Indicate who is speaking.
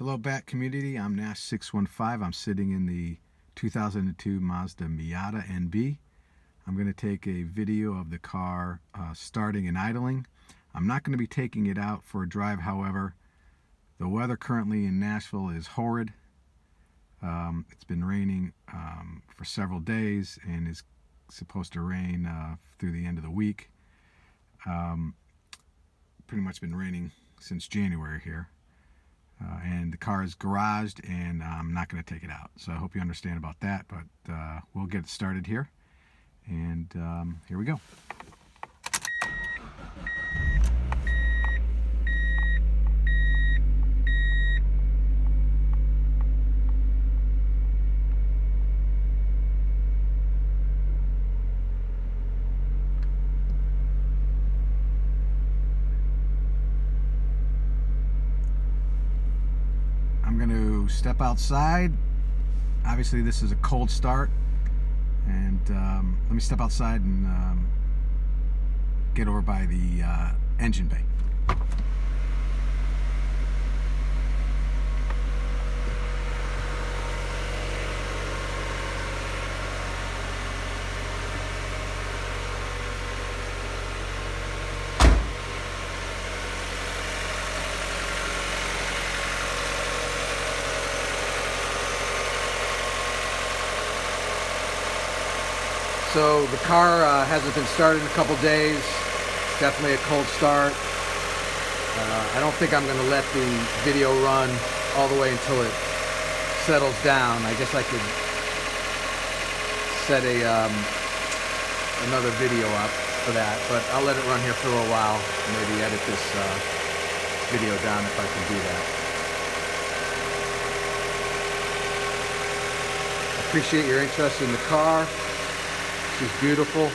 Speaker 1: Hello Bat community, I'm Nash615. I'm sitting in the 2002 Mazda Miata NB. I'm going to take a video of the car starting and idling. I'm not going to be taking it out for a drive, however. The weather currently in Nashville is horrid. It's been raining for several days and is supposed to rain through the end of the week. Pretty much been raining since January here. And the car is garaged and I'm not going to take it out. So I hope you understand about that, but we'll get started here. And here we go. I'm going to step outside. Obviously this is a cold start, and let me step outside and get over by the engine bay. So the car hasn't been started in a couple days. Definitely a cold start. I don't think I'm going to let the video run all the way until it settles down. I guess I could set another video up for that, but I'll let it run here for a little while. Maybe edit this video down if I can do that. I appreciate your interest in the car. She's beautiful.